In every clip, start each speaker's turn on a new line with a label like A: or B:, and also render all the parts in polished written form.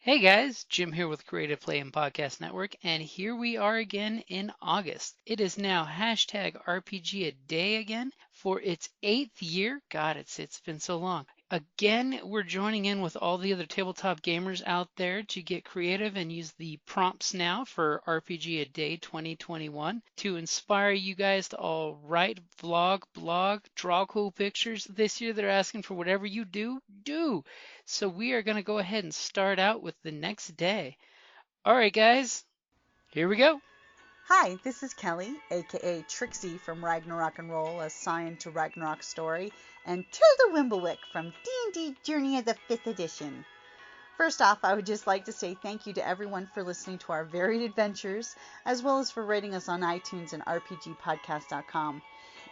A: Hey guys, Jim here with Creative Play and Podcast Network, and here we are again in August. It is now hashtag RPGaDay again for its 8th year. God, it's been so long. Again, we're joining in with all the other tabletop gamers out there to get creative and use the prompts now for RPGaDay 2021 to inspire you guys to all write, vlog, blog, draw cool pictures. This year they're asking for whatever you do, do. So we are going to go ahead and start out with the next day. All right, guys, here we go.
B: Hi, this is Kelly, aka Trixie from Ragnarok and Roll, assigned to Ragnarok Story, and Tilda Wimblewick from D&D Journey of the 5th Edition. First off, I would just like to say thank you to everyone for listening to our varied adventures, as well as for rating us on iTunes and RPGpodcast.com.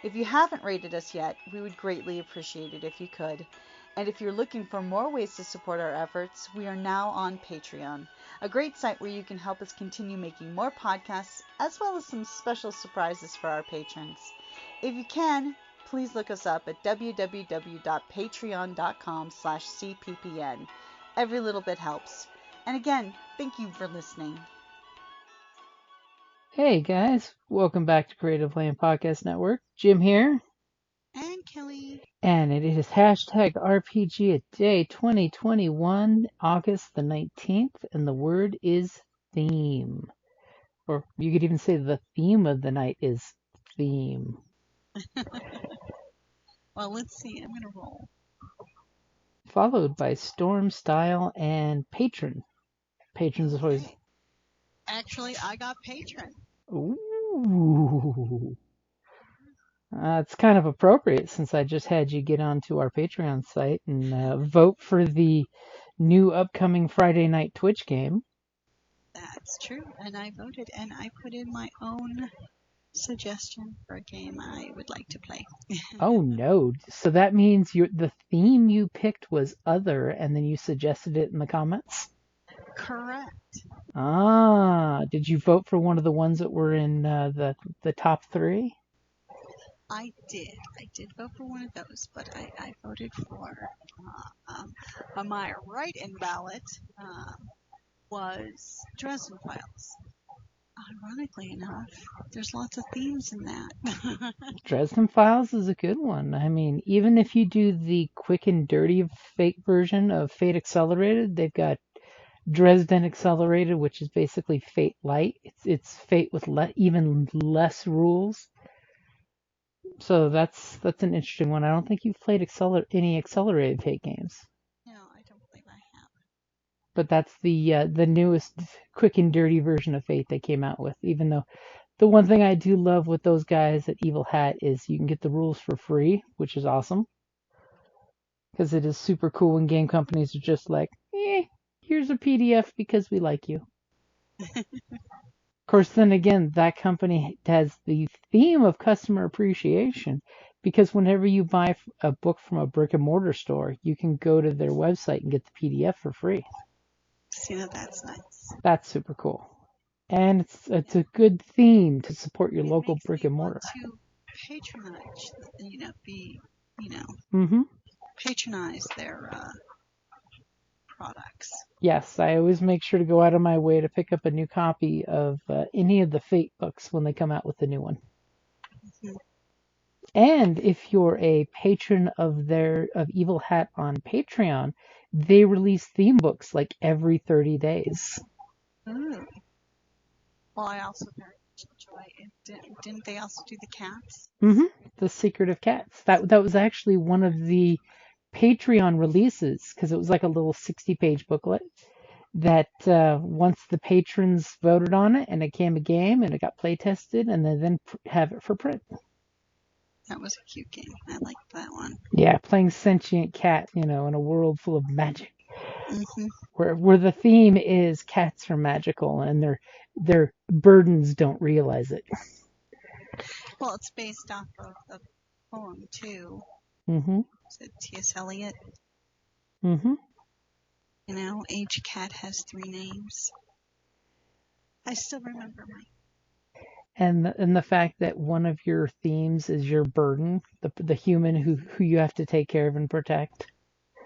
B: If you haven't rated us yet, we would greatly appreciate it if you could. And if you're looking for more ways to support our efforts, we are now on Patreon, a great site where you can help us continue making more podcasts, as well as some special surprises for our patrons. If you can, please look us up at www.patreon.com/cppn. Every little bit helps. And again, thank you for listening.
A: Hey guys, welcome back to Creative Play and Podcast Network. Jim here.
B: And Kelly.
A: And it is hashtag RPGaDay 2021 August the 19th, and the word is theme. Or you could even say the theme of the night is theme.
B: Well, let's see. I'm going to roll.
A: Followed by Storm, Style, and Patron. Patrons is always...
B: Actually, I got Patron.
A: Ooh. It's kind of appropriate since I just had you get onto our Patreon site and vote for the new upcoming Friday night Twitch game.
B: That's true, and I voted, and I put in my own suggestion for a game I would like to play.
A: Oh no! So that means the theme you picked was other, and then you suggested it in the comments?
B: Correct.
A: Did you vote for one of the ones that were in the top 3?
B: I did vote for one of those, but I voted for on my write-in ballot was Dresden Files. Ironically enough, there's lots of themes in that.
A: Dresden Files is a good one. I mean, even if you do the quick and dirty Fate version of Fate Accelerated, they've got Dresden Accelerated, which is basically Fate Light. It's Fate with even less rules. So that's an interesting one. I don't think you've played any accelerated Fate games.
B: No, I don't believe I have.
A: But that's the newest quick and dirty version of Fate they came out with. Even though the one thing I do love with those guys at Evil Hat is you can get the rules for free, which is awesome. Because it is super cool when game companies are just like, here's a PDF because we like you. Of course, then again, that company has the theme of customer appreciation because whenever you buy a book from a brick and mortar store, you can go to their website and get the PDF for free.
B: See, that's nice.
A: That's super cool. And it's a good theme to support your local brick and mortar.
B: To patronize,
A: Mm-hmm.
B: patronize their products.
A: Yes, I always make sure to go out of my way to pick up a new copy of any of the Fate books when they come out with the new one.
B: Mm-hmm.
A: And if you're a patron of Evil Hat on Patreon, they release theme books like every 30 days.
B: Ooh. Well, I also very much enjoy it. Didn't they also do the cats?
A: Mm-hmm. The Secret of Cats. That was actually one of the Patreon releases because it was like a little 60-page booklet that once the patrons voted on it and it became a game and it got play tested and they then have it for print.
B: That was a cute game. I liked that one.
A: Yeah, playing sentient cat, in a world full of magic.
B: Mm-hmm.
A: Where the theme is cats are magical and their burdens don't realize it.
B: Well, it's based off of a poem too.
A: Mm-hmm.
B: Is it T.S. Eliot?
A: Mm-hmm.
B: Each cat has 3 names. I still remember mine.
A: And the fact that one of your themes is your burden, the human who you have to take care of and protect.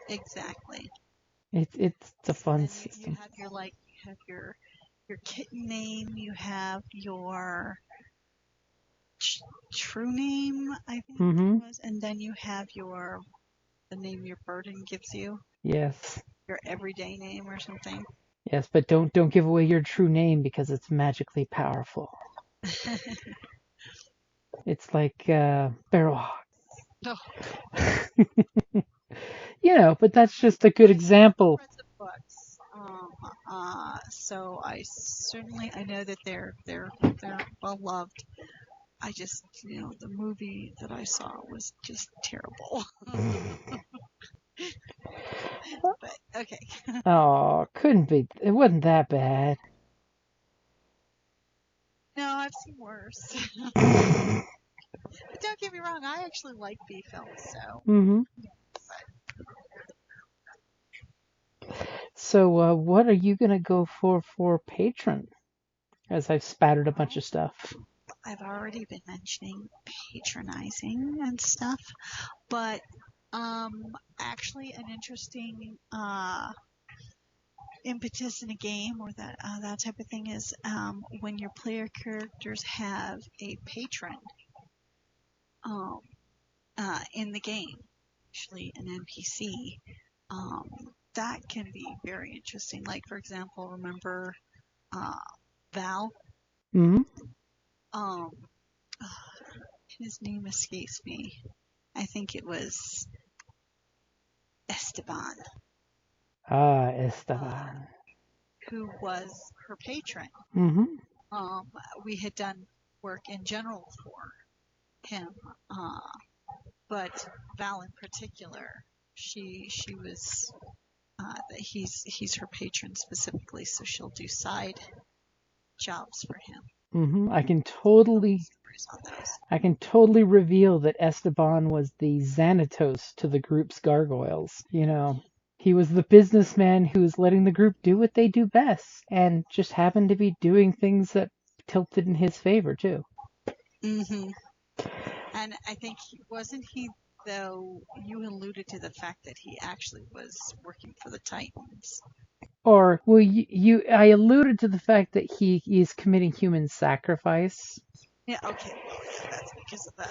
B: Exactly.
A: It's a
B: So
A: fun
B: then you
A: system.
B: have your kitten name, you have your true name, I think
A: Mm-hmm.
B: it was, and then you have the name your burden gives you,
A: Yes.
B: your everyday name or something.
A: Yes, but don't give away your true name because it's magically powerful. It's like Barrelhawk.
B: No,
A: But that's just a good example.
B: read the books, so I know that they're well loved. I just, the movie that I saw was just terrible. But okay.
A: Oh, couldn't be. It wasn't that bad.
B: No, I've seen worse. But don't get me wrong, I actually like B films, so.
A: Mm-hmm. So, what are you gonna go for patron? As I've spattered a bunch of stuff.
B: I've already been mentioning patronizing and stuff, but actually an interesting impetus in a game or that type of thing is when your player characters have a patron um, in the game, actually an NPC. Um, that can be very interesting. Like for example, remember uh, Val?
A: Mm-hmm.
B: Um, his name escapes me. I think it was Esteban,
A: Ah,
B: uh,
A: Esteban.
B: who was her patron.
A: Mm-hmm.
B: Um, we had done work in general for him, but Val in particular, she was he's her patron specifically, so she'll do side jobs for him.
A: Mm-hmm.
B: On
A: I can totally reveal that Esteban was the Xanatos to the group's gargoyles. He was the businessman who was letting the group do what they do best, and just happened to be doing things that tilted in his favor too.
B: Mm-hmm. And I think wasn't he, though, you alluded to the fact that he actually was working for the Titans.
A: Or, well, I alluded to the fact that he is committing human sacrifice.
B: Yeah, okay, well, that's because of the.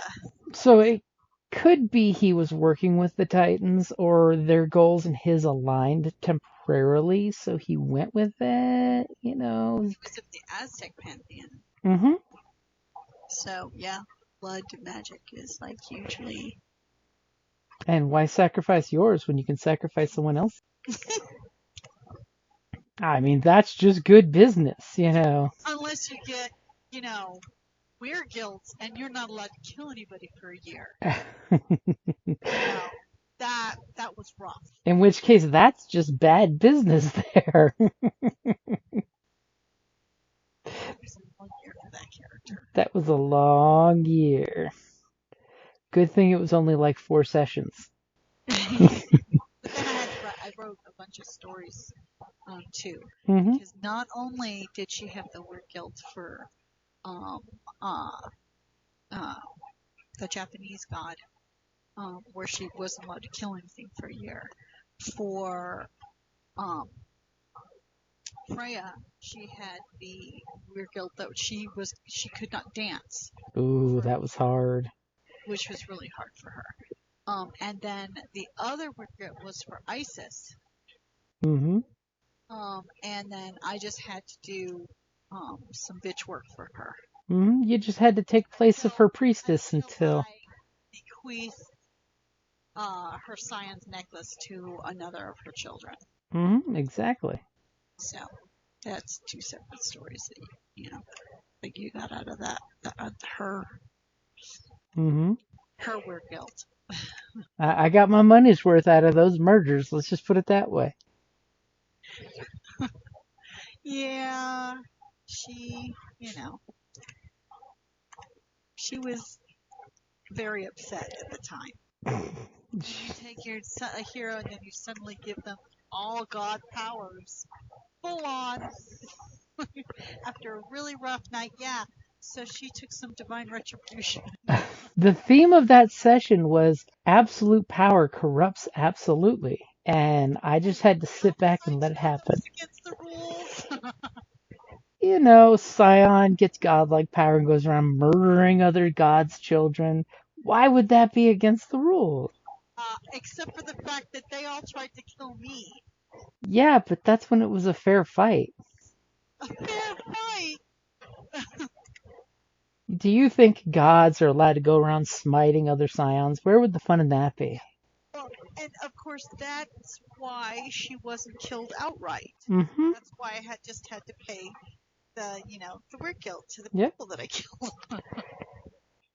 A: So it could be he was working with the Titans, or their goals and his aligned temporarily, so he went with it.
B: He was of the Aztec pantheon.
A: Mm-hmm.
B: So, yeah, blood magic is like hugely.
A: And why sacrifice yours when you can sacrifice someone else? I mean, that's just good business.
B: Unless you get, weird guilds and you're not allowed to kill anybody for a year. That was rough.
A: In which case, that's just bad business there.
B: It was a long year for that character.
A: That was a long year. Good thing it was only like 4 sessions.
B: But then I wrote a bunch of stories too,
A: Mm-hmm.
B: because not only did she have the weird guilt for um, uh, the Japanese god, where she wasn't allowed to kill anything for a year. For Freya, she had the weird guilt that she could not dance.
A: Ooh, that was hard.
B: Which was really hard for her. And then the other weird guilt was for Isis.
A: Mm-hmm.
B: And then I just had to do some bitch work for her.
A: Mm-hmm. You just had to take place of her priestess until
B: I bequeath her science necklace to another of her children.
A: Mm-hmm. Exactly.
B: So that's 2 separate stories that you got out of that. Her
A: Mm-hmm.
B: her weird guilt.
A: I got my money's worth out of those mergers. Let's just put it that way.
B: Yeah, she was very upset at the time. You take a hero and then you suddenly give them all god powers, full on, after a really rough night. Yeah, so she took some divine retribution.
A: The theme of that session was absolute power corrupts absolutely. And I just had to sit back and let it
B: That
A: happen.
B: was against the rules.
A: You know, Scion gets godlike power and goes around murdering other gods' children. Why would that be against the rules?
B: Except for the fact that they all tried to kill me.
A: Yeah, but that's when it was a fair fight.
B: A fair fight.
A: Do you think gods are allowed to go around smiting other Scions? Where would the fun in that be?
B: Well, and of course that's why she wasn't killed outright.
A: Mm-hmm.
B: That's why I had to pay the weird guilt to the
A: Yep.
B: people that I killed.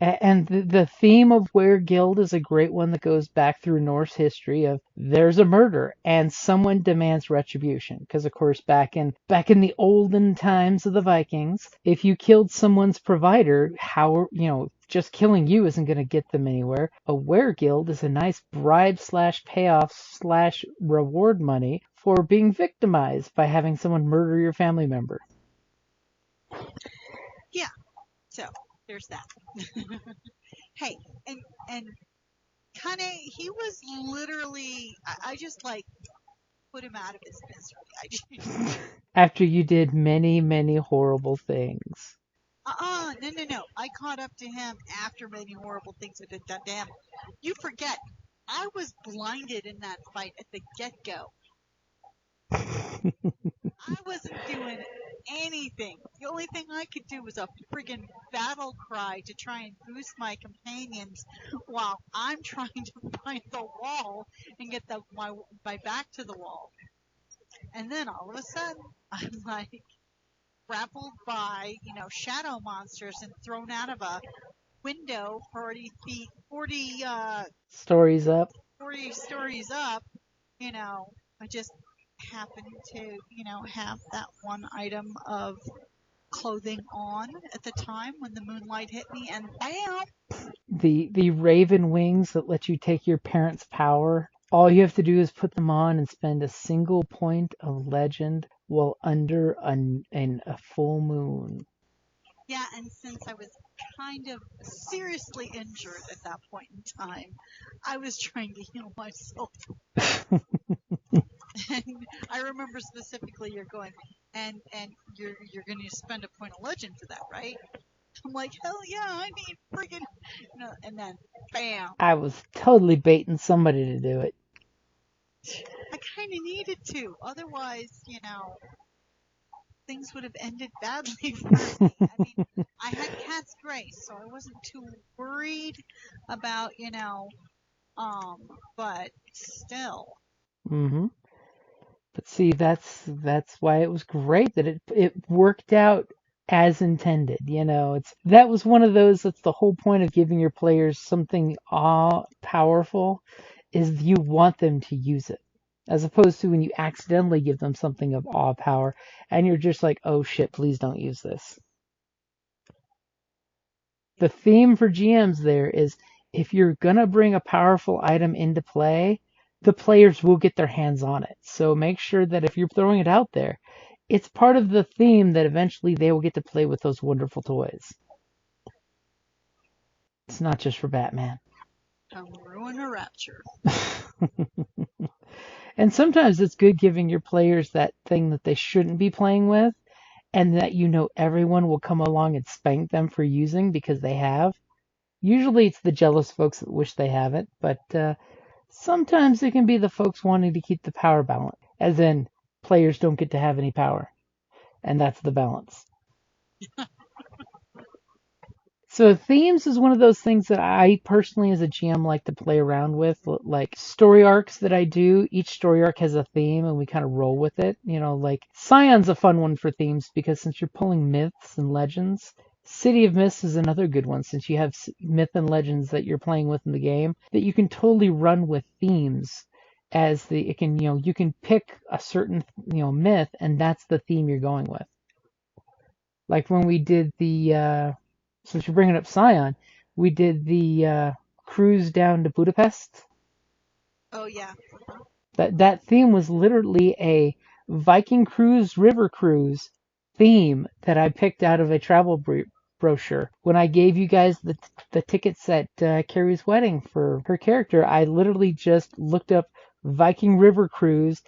A: And the theme of Were Guild is a great one that goes back through Norse history of there's a murder and someone demands retribution. Because of course back in the olden times of the Vikings, if you killed someone's provider, just killing you isn't going to get them anywhere. A Were Guild is a nice bribe / payoff / reward money for being victimized by having someone murder your family member.
B: Yeah. So there's that. Hey, and kind of he was literally I just like put him out of his misery.
A: After you did many, many horrible things.
B: No. I caught up to him after many horrible things had been done to him. You forget, I was blinded in that fight at the get-go. I wasn't doing anything. The only thing I could do was a friggin' battle cry to try and boost my companions while I'm trying to find the wall and get my back to the wall. And then all of a sudden, I'm like grappled by, shadow monsters and thrown out of a window 40 feet, 40
A: Stories up.
B: 40 stories up. I just happened to, have that one item of clothing on at the time when the moonlight hit me, and bam!
A: The raven wings that let you take your parents' power. All you have to do is put them on and spend a single point of legend while under a full moon.
B: Yeah, and since I was kind of seriously injured at that point in time, I was trying to heal myself. And I remember specifically you're going, and you're going to spend a point of legend for that, right? I'm like, hell yeah, I need friggin', and then bam.
A: I was totally baiting somebody to do it.
B: I kind of needed to, otherwise, things would have ended badly for me. I mean, I had cat's grace, so I wasn't too worried about, but still.
A: Mm-hmm. But see, that's why it was great that it worked out as intended. That was one of those. That's the whole point of giving your players something powerful, is you want them to use it, as opposed to when you accidentally give them something of awe power and you're just like, oh shit, please don't use this. The theme for GMs there is if you're gonna bring a powerful item into play, the players will get their hands on it. So make sure that if you're throwing it out there, it's part of the theme that eventually they will get to play with those wonderful toys. It's not just for Batman.
B: Come ruin a rapture.
A: And sometimes it's good giving your players that thing that they shouldn't be playing with, and that everyone will come along and spank them for using because they have. Usually it's the jealous folks that wish they haven't, but sometimes it can be the folks wanting to keep the power balance, as in players don't get to have any power, and that's the balance. So themes is one of those things that I personally as a GM like to play around with, like story arcs that I do. Each story arc has a theme and we kind of roll with it. Like Scion's a fun one for themes because since you're pulling myths and legends, City of Myths is another good one since you have myth and legends that you're playing with in the game that you can totally run with themes you can pick a certain myth and that's the theme you're going with. Like when we did since you're bringing up Scion, we did the cruise down to Budapest.
B: Oh yeah.
A: That theme was literally a Viking cruise, river cruise theme that I picked out of a travel brochure. When I gave you guys the tickets at Carrie's wedding for her character, I literally just looked up Viking River cruise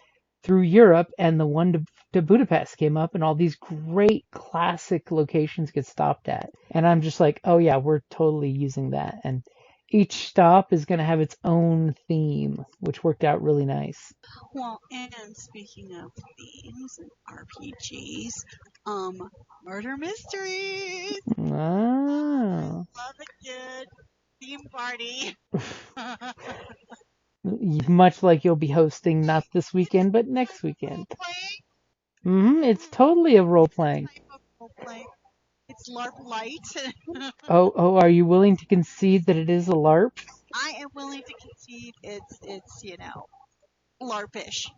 A: through Europe, and the one to Budapest came up, and all these great classic locations get stopped at. And I'm just like, oh yeah, we're totally using that. And each stop is going to have its own theme, which worked out really nice.
B: Well, and speaking of themes and RPGs, murder mysteries.
A: Oh.
B: Love a good theme party.
A: Much like you'll be hosting not this weekend, but next weekend. It's totally a role playing.
B: It's LARP light.
A: Oh, are you willing to concede that it is a LARP?
B: I am willing to concede it's LARPish.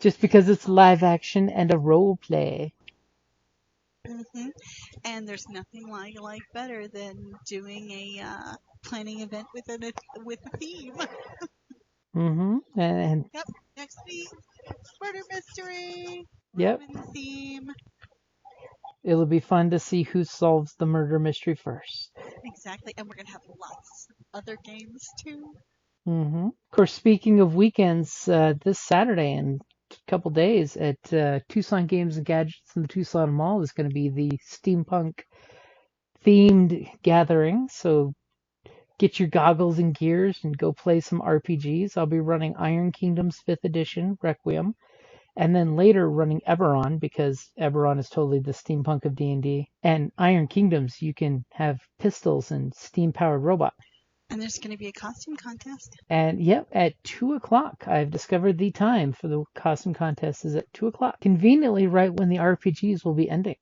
A: Just because it's live action and a role play.
B: Mm-hmm. And there's nothing like better than doing a planning event with a theme.
A: Mm-hmm. And
B: Yep. Next week, murder mystery.
A: Yep.
B: In the theme.
A: It'll be fun to see who solves the murder mystery first.
B: Exactly, and we're gonna have lots of other games too.
A: Mm-hmm. Of course, speaking of weekends, this Saturday in a couple days at Tucson Games and Gadgets in the Tucson Mall is going to be the steampunk themed gathering. So get your goggles and gears and go play some RPGs. I'll be running Iron Kingdoms 5th Edition Requiem, and then later running Eberron, because Eberron is totally the steampunk of D&D. And Iron Kingdoms, you can have pistols and steam-powered robots.
B: And there's going to be a costume contest.
A: And yep, at 2 o'clock, I've discovered the time for the costume contest is at 2 o'clock. Conveniently right when the RPGs will be ending.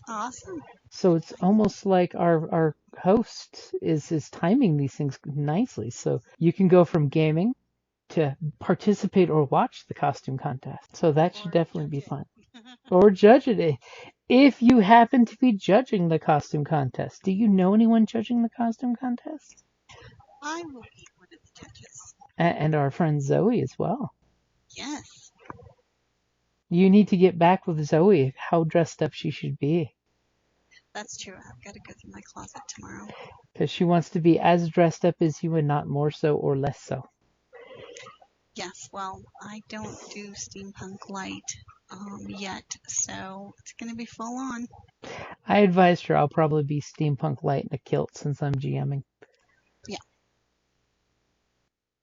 B: Awesome.
A: So it's almost like our host is timing these things nicely. So you can go from gaming to participate or watch the costume contest. So that should definitely be fun. Or judge it. If you happen to be judging the costume contest, do you know anyone judging the costume contest?
B: I will be one of the judges.
A: And our friend Zoe as well.
B: Yes.
A: You need to get back with Zoe how dressed up she should be.
B: That's true. I've got to go through my closet tomorrow.
A: Because she wants to be as dressed up as you and not more so or less so.
B: Yes, well, I don't do steampunk light yet, so it's going to be full on.
A: I advised her I'll probably be steampunk light in a kilt since I'm GMing.
B: Yeah.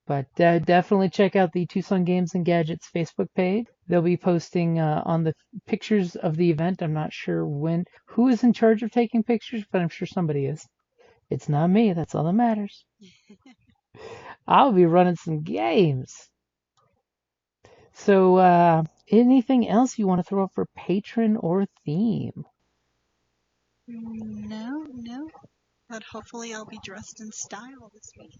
A: But definitely check out the Tucson Games and Gadgets Facebook page. They'll be posting on the pictures of the event. I'm not sure who is in charge of taking pictures, but I'm sure somebody is. It's not me. That's all that matters. I'll be running some games. So, anything else you want to throw up for patron or theme?
B: No. But hopefully I'll be dressed in style this week.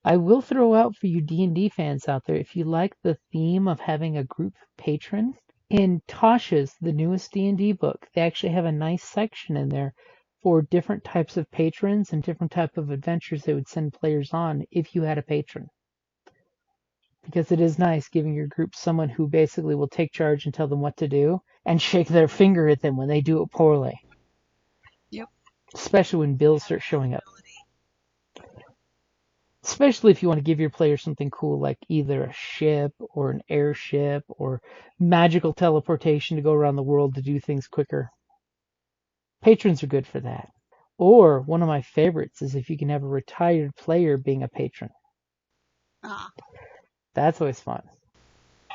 A: I will throw out for you D&D fans out there, if you like the theme of having a group patron, in Tasha's, the newest D&D book, they actually have a nice section in there for different types of patrons and different type of adventures they would send players on if you had a patron. Because it is nice giving your group someone who basically will take charge and tell them what to do and shake their finger at them when they do it poorly.
B: Yep.
A: Especially when bills start showing up. Especially if you want to give your players something cool like either a ship or an airship or magical teleportation to go around the world to do things quicker. Patrons are good for that. Or one of my favorites is if you can have a retired player being a patron. That's always fun.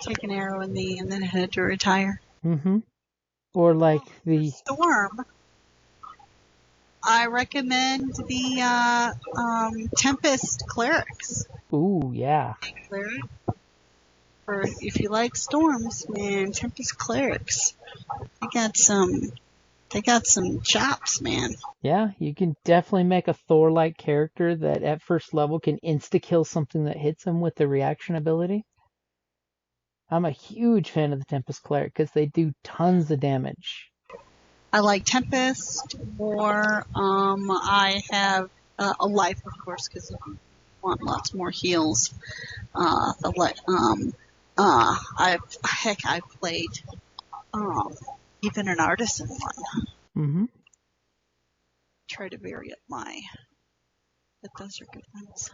B: Take an arrow in the knee and then head to retire.
A: Mm-hmm. Or like the
B: Storm. I recommend the Tempest Clerics.
A: Ooh, yeah.
B: Or if you like storms, man, Tempest Clerics. They got some chops, man.
A: Yeah, you can definitely make a Thor-like character that at first level can insta-kill something that hits them with the reaction ability. I'm a huge fan of the Tempest Cleric because they do tons of damage.
B: I like Tempest, or I have a life, of course, because if you want lots more heals. I've played even an artisan one.
A: Mm-hmm.
B: Try to vary up but those are good ones.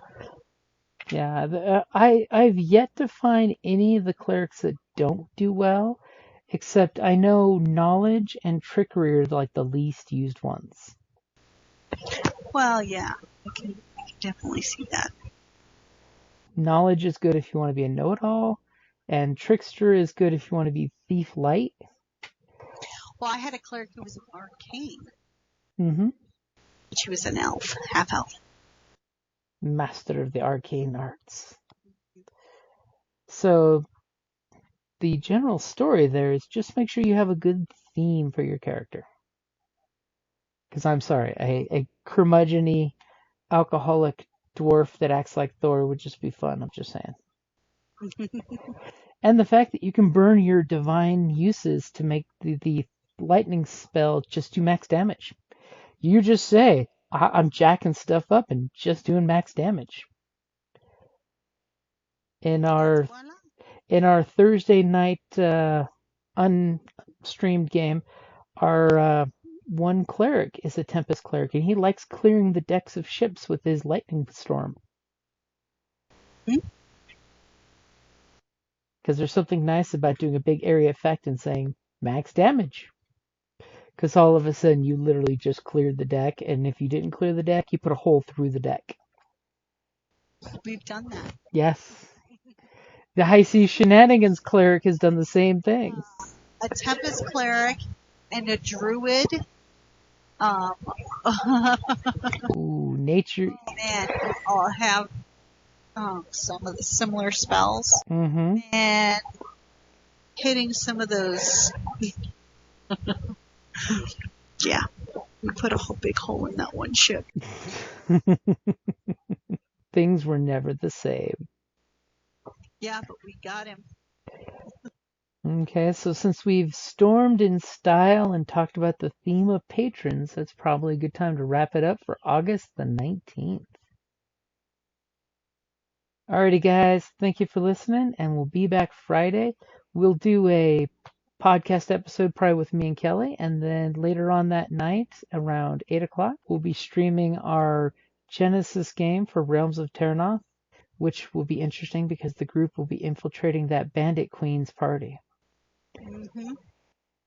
A: Yeah, I've yet to find any of the clerics that don't do well, except I know knowledge and trickery are like the least used ones.
B: Well, yeah, I can definitely see that.
A: Knowledge is good if you want to be a know-it-all, and trickster is good if you want to be thief light.
B: Well, I had a cleric who was an arcane.
A: Mm-hmm.
B: She was an elf, half elf.
A: Master of the arcane arts. So the general story there is just make sure you have a good theme for your character. Because I'm sorry, a curmudgeon-y alcoholic dwarf that acts like Thor would just be fun. I'm just saying. And the fact that you can burn your divine uses to make the lightning spell just do max damage. You just say, I'm jacking stuff up and just doing max damage. In our Thursday night unstreamed game, our one cleric is a Tempest cleric, and he likes clearing the decks of ships with his lightning storm. Because there's something nice about doing a big area effect and saying max damage. Because all of a sudden you literally just cleared the deck, and if you didn't clear the deck, you put a hole through the deck.
B: We've done that.
A: Yes. The High Seas Shenanigans cleric has done the same thing.
B: A Tempest cleric and a druid.
A: Ooh, nature.
B: And I'll have some of the similar spells.
A: Mm-hmm.
B: And hitting some of those. Yeah, we put a whole big hole in that one ship.
A: Things were never the same.
B: Yeah, but we got him.
A: Okay, so since we've stormed in style and talked about the theme of patrons, that's probably a good time to wrap it up for August the 19th. Alrighty, guys, thank you for listening, and we'll be back Friday. We'll do a podcast episode probably with me and Kelly, and then later on that night, around 8 o'clock, we'll be streaming our Genesis game for Realms of Terranoth, which will be interesting because the group will be infiltrating that Bandit Queen's party.
B: Mm-hmm.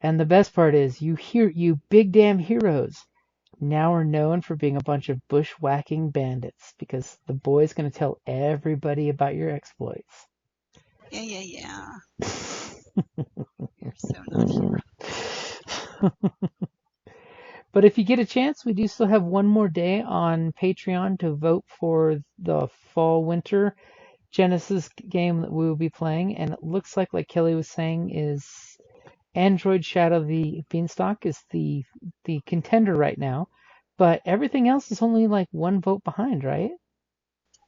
A: And the best part is, you big damn heroes now are known for being a bunch of bushwhacking bandits because the boy's going to tell everybody about your exploits.
B: Yeah. You're so not hero.
A: But if you get a chance, we do still have one more day on Patreon to vote for the fall-winter Genesis game that we will be playing. And it looks like Kelly was saying, is Android Shadow the Beanstalk is the contender right now. But everything else is only like one vote behind, right?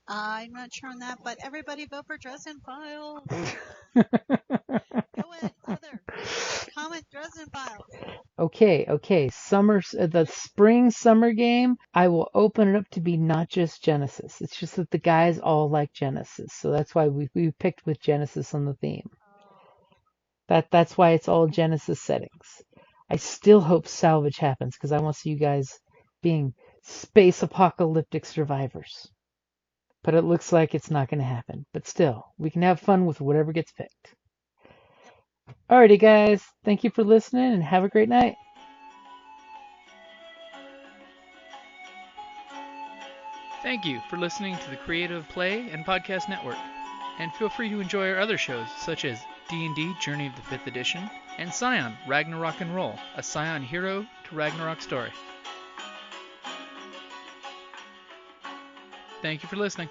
B: I'm not sure on that, but everybody vote for Dresden Files. Go ahead, comment Dresden Files. Okay. The spring-summer game, I will open it up to be not just Genesis. It's just that the guys all like Genesis, so that's why we picked with Genesis on the theme. That's why it's all Genesis settings. I still hope salvage happens because I want to see you guys being space apocalyptic survivors. But it looks like it's not going to happen. But still, we can have fun with whatever gets picked. Alrighty, guys. Thank you for listening and have a great night. Thank you for listening to the Creative Play and Podcast Network. And feel free to enjoy our other shows, such as D&D Journey of the 5th Edition and Scion Ragnarok and Roll, a Scion hero to Ragnarok story. Thank you for listening.